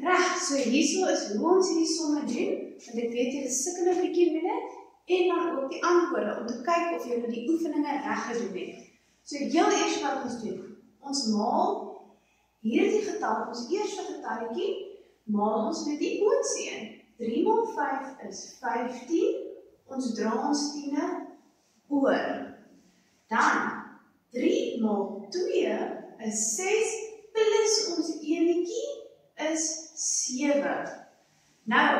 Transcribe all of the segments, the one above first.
Reg, so hierso is hoe ons hierdie somme doen, want ek weet julle sukkel 'n bietjie met dit, en dan ook die antwoorde, om te kyk of julle die oefeninge reg gedoen het. So heel eers wat ons doen, ons maal hierdie getal, ons eerste getalletjie, maal ons met die boonste een. 3 maal 5 is 15, ons dra ons tiene oor. Dan, 3 maal 2 is 6, plus ons enetjie is 7. Nou,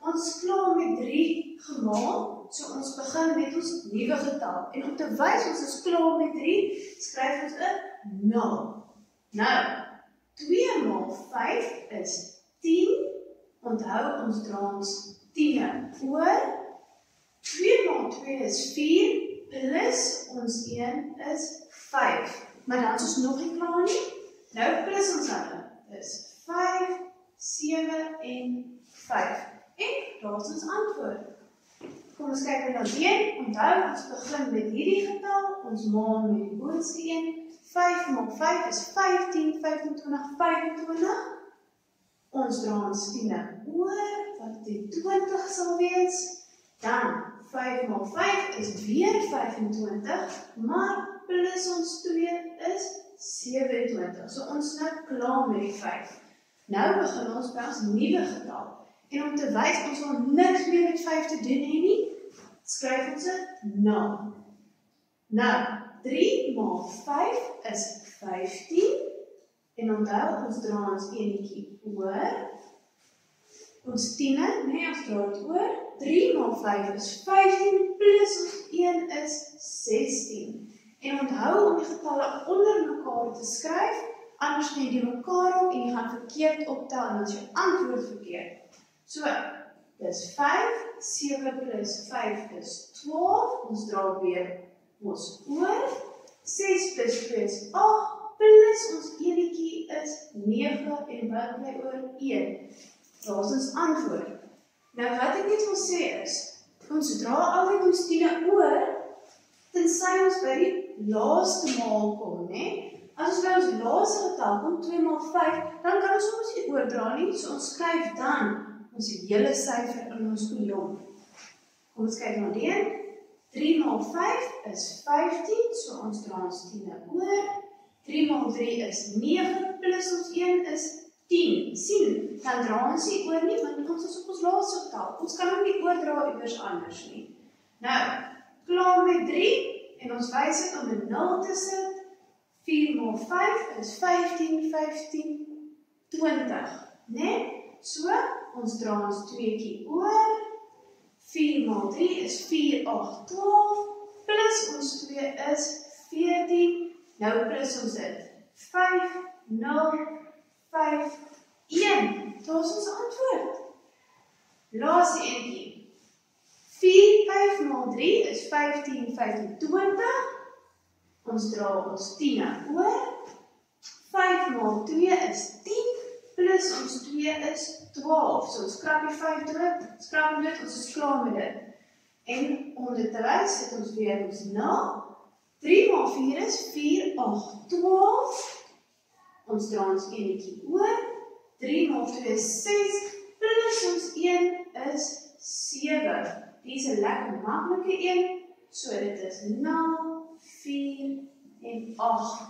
ons klaar met 3 gemaak, so ons begin met ons nuwe getal. En om te wys ons is klaar met 3, skryf ons 'n 0. Nou, 2 maal 5 is 10, onthou ons dra ons tiene oor. 2 maal 2 is 4, plus ons 1 is 5. Maar dan is ons nog nie klaar nie. Nou plus ons hulle is 5, 7 en 5. En daar is ons antwoord. Kom ons kyk na die. Onthou, ons begin met hierdie getal. Ons maal met die boonste een. 5 maal 5 is 15, 25, 25. Ons dra ons tiene oor, wat die 20 sal wees. Dan, 5 maal 5 is weer 25, maar plus ons 2 is 27. So ons nou klaar met die 5. Nou begin ons by ons nuwe getal. En om te wys ons wil niks meer met 5 te doen hê nie, skryf ons 'n 0. Nou, 3 maal 5 is 15. En onthou, ons dra ons enetjie oor. Ons tiene, nee, ons dra dit oor. 3 maal 5 is 15, plus ons 1 is 16. En onthou om die getalle onder mekaar te skryf, anders gaan jy die mekaar op en jy gaan verkeerd optel en dan is jou antwoord verkeerd. So, dis 5, 7 plus 5 is 12, ons dra weer ons oor. 6 plus 2 is 8, plus ons enetjie is 9 en wat bly oor 1. Daar is ons antwoord. Nou wat ek net wil sê is, ons dra altyd ons tiene oor, tensy ons by die laaste maal kom, né? As ons by ons laaste getal kom, 2 maal 5, dan kan ons ons nie oordra nie, so ons skryf dan ons hele syfer in ons kolom. Kom ons kyk na die een. 3 maal 5 is 15, so ons dra ons tiene oor. 3 maal 3 is 9, plus ons 1 is 10. Sien, dan dra ons nie oor nie, want ons is op ons laaste getal. Ons kan ook nie oordra iewers anders nie. Nou, klaar met 3, en ons wys dit om 'n 0 te sit. 4 maal 5 is 15, 15, 20, né? So, ons dra ons 2tjie oor. 4 maal 3 is 4, 8, 12, plus ons 2 is 14. Nou plus ons dit. 5, 0, 5, 1. Daar is ons antwoord. Laaste eentjie. 4, 5 maal 3 is 15, 15, 20. Ons dra ons tiene oor. 5 maal 2 is 10, plus ons 2 is 12. So ons skrap die 5 dood, skrap dit, ons is klaar met dit. En om dit te wys, het ons weer ons 0. 3 maal 4 is 4, 8, 12. Ons dra ons enetjie oor. 3 maal 2 is 6, plus ons 1 is 7. Die is 'n lekker maklike een, so dit is 0, 4 en 8.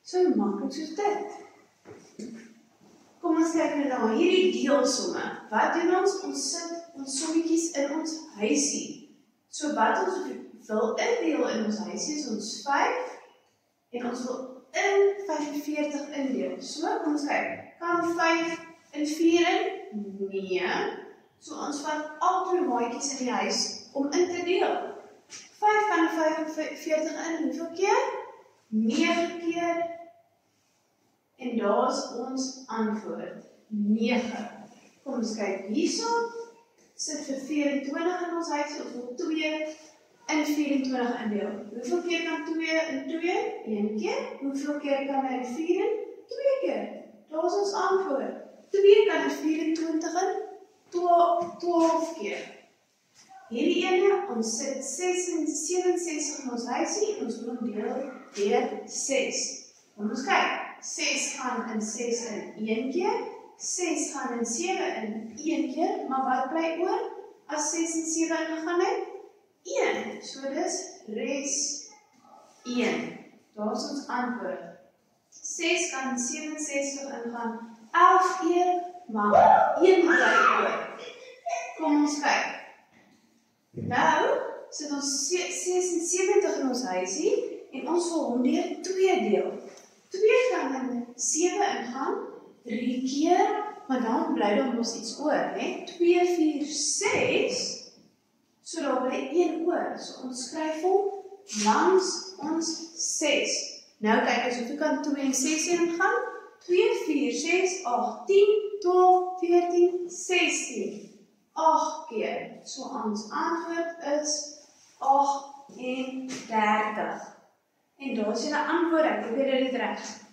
So maklik soos dit. Kom ons kyk nou na hierdie deelsomme. Wat doen ons? Ons sit ons sommetjies in ons huisie. So wat ons wil indeel in ons huisie is ons 5 en ons wil in 45 indeel. So kom ons kyk, kan 5 in 4 in? Nee. So ons vat al twee maatjies in die huis om in te deel. 5 kan 45 in, hoeveel keer? 9 keer. En daar is ons antwoord, 9. Kom ons kyk hierso, sit vir 24 in ons huis, ons wil 2 in 24 indeel. Hoeveel keer kan 2 in 2? 1 keer. Hoeveel keer kan hy 4 in? 2 keer. Daar is ons antwoord. 2 kan 24 in 12 keer. Hierdie ene, ons sit 67 in ons huisie, ons wil deel deur 6. Kom ons kyk. 6 gaan in 6 in 1 keer, 6 gaan in 7 in 1 keer, maar wat bly oor as 6 in 7 ingegaan het? 1. So dis res 1. Daar is ons antwoord. 6 kan in 67 ingaan 11 keer, maar 1 bly oor. Kom ons kyk. Nou, sit ons 76 in ons huisie en ons wil hom deur 2 deel. 2 kan in 7 ingaan, 3 keer, maar dan bly daar mos iets oor, né? 2, 4, 6, so daar bly 1 oor. So ons skryf hom langs ons 6. Nou kyk ons, hoeveel kan 2 en 6 ingaan? 2, 4, 6, 8, 10, 12, 14, 16. 8 keer. So ons antwoord is 38. En daar is julle antwoord, ek probeer dit reg.